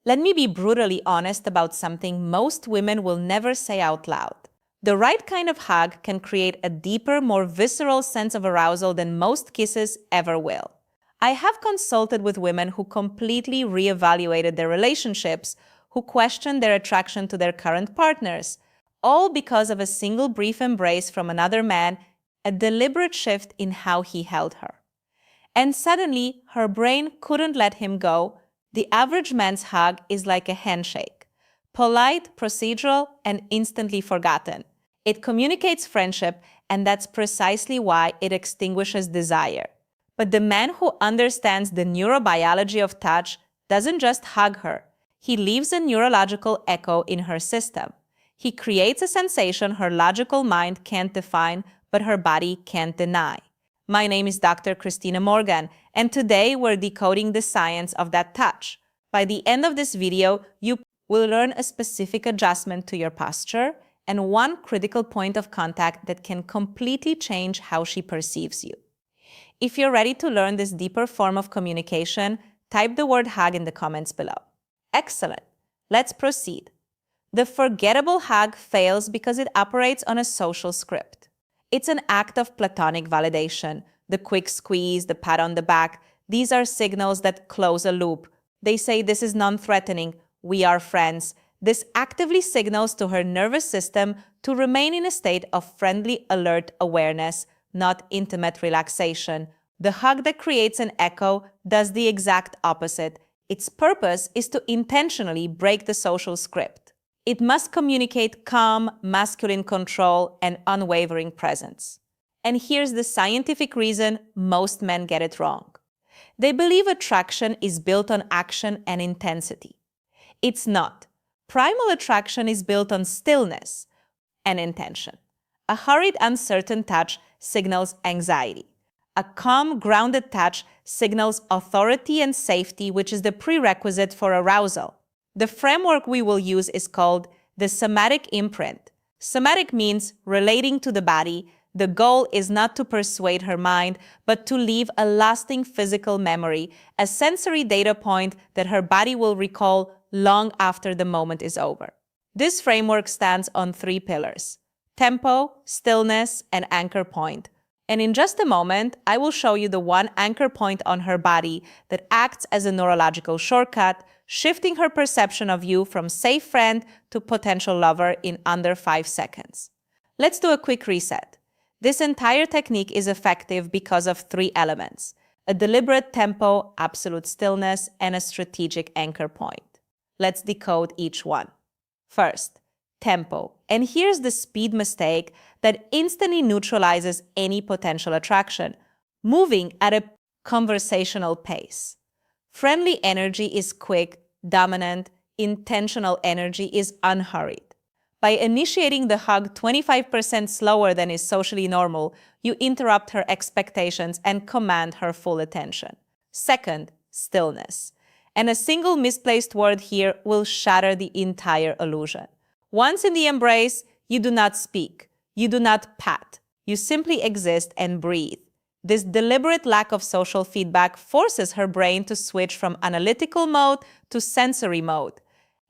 Let me be brutally honest about something most women will never say out loud. The right kind of hug can create a deeper, more visceral sense of arousal than most kisses ever will. I have consulted with women who completely reevaluated their relationships, who questioned their attraction to their current partners, all because of a single brief embrace from another man, a deliberate shift in how he held her. And suddenly, her brain couldn't let him go. The average man's hug is like a handshake. Polite, procedural, and instantly forgotten. It communicates friendship, and that's precisely why it extinguishes desire. But the man who understands the neurobiology of touch doesn't just hug her. He leaves a neurological echo in her system. He creates a sensation her logical mind can't define, but her body can't deny. My name is Dr. Christina Morgan, and today we're decoding the science of that touch. By the end of this video, you will learn a specific adjustment to your posture and one critical point of contact that can completely change how she perceives you. If you're ready to learn this deeper form of communication, type the word hug in the comments below. Excellent. Let's proceed. The forgettable hug fails because it operates on a social script. It's an act of platonic validation. The quick squeeze, the pat on the back, these are signals that close a loop. They say this is non-threatening, we are friends. This actively signals to her nervous system to remain in a state of friendly, alert awareness, not intimate relaxation. The hug that creates an echo does the exact opposite. Its purpose is to intentionally break the social script. It must communicate calm, masculine control, and unwavering presence. And here's the scientific reason most men get it wrong. They believe attraction is built on action and intensity. It's not. Primal attraction is built on stillness and intention. A hurried, uncertain touch signals anxiety. A calm, grounded touch signals authority and safety, which is the prerequisite for arousal. The framework we will use is called the somatic imprint. Somatic means relating to the body. The goal is not to persuade her mind, but to leave a lasting physical memory, a sensory data point that her body will recall long after the moment is over. This framework stands on 3 pillars: tempo, stillness, and anchor point. And in just a moment, I will show you the one anchor point on her body that acts as a neurological shortcut, shifting her perception of you from safe friend to potential lover in under 5 seconds. Let's do a quick reset. This entire technique is effective because of 3 elements: a deliberate tempo, absolute stillness, and a strategic anchor point. Let's decode each one. First, tempo. And here's the speed mistake that instantly neutralizes any potential attraction: moving at a conversational pace. Friendly energy is quick, dominant. Intentional energy is unhurried. By initiating the hug 25% slower than is socially normal, you interrupt her expectations and command her full attention. Second, stillness. And a single misplaced word here will shatter the entire illusion. Once in the embrace, you do not speak. You do not pat. You simply exist and breathe. This deliberate lack of social feedback forces her brain to switch from analytical mode to sensory mode.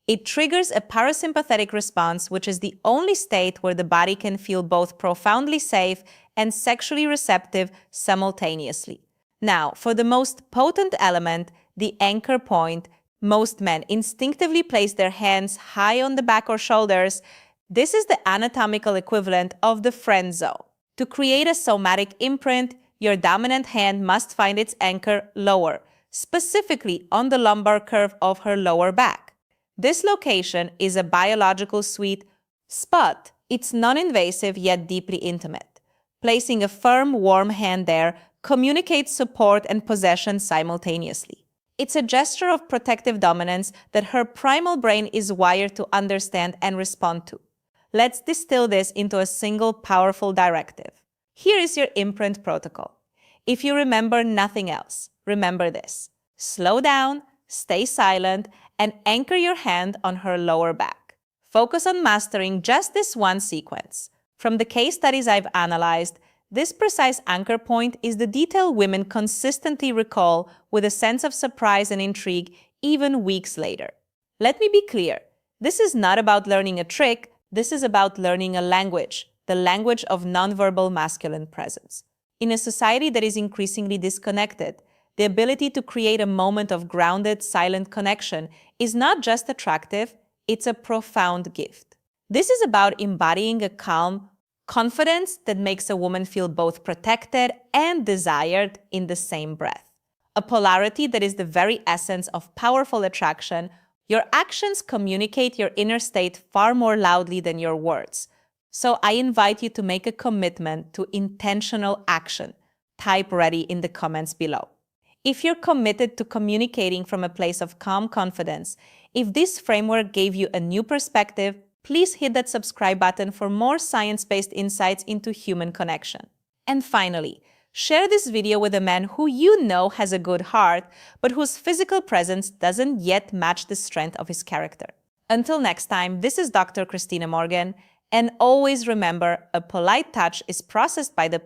It triggers a parasympathetic response, which is the only state where the body can feel both profoundly safe and sexually receptive simultaneously. Now, for the most potent element, the anchor point, most men instinctively place their hands high on the back or shoulders. This is the anatomical equivalent of the friend zone. To create a somatic imprint, your dominant hand must find its anchor lower, specifically on the lumbar curve of her lower back. This location is a biological sweet spot. It's non-invasive yet deeply intimate. Placing a firm, warm hand there communicates support and possession simultaneously. It's a gesture of protective dominance that her primal brain is wired to understand and respond to. Let's distill this into a single powerful directive. Here is your imprint protocol. If you remember nothing else, remember this: slow down, stay silent, and anchor your hand on her lower back. Focus on mastering just this one sequence. From the case studies I've analyzed, this precise anchor point is the detail women consistently recall with a sense of surprise and intrigue even weeks later. Let me be clear. This is not about learning a trick. This is about learning a language, the language of nonverbal masculine presence. In a society that is increasingly disconnected, the ability to create a moment of grounded, silent connection is not just attractive, it's a profound gift. This is about embodying a calm confidence that makes a woman feel both protected and desired in the same breath. A polarity that is the very essence of powerful attraction. Your actions communicate your inner state far more loudly than your words. So I invite you to make a commitment to intentional action. Type ready in the comments below. If you're committed to communicating from a place of calm confidence, if this framework gave you a new perspective, please hit that subscribe button for more science-based insights into human connection. And finally, share this video with a man who you know has a good heart, but whose physical presence doesn't yet match the strength of his character. Until next time, this is Dr. Christina Morgan, and always remember, a polite touch is processed by the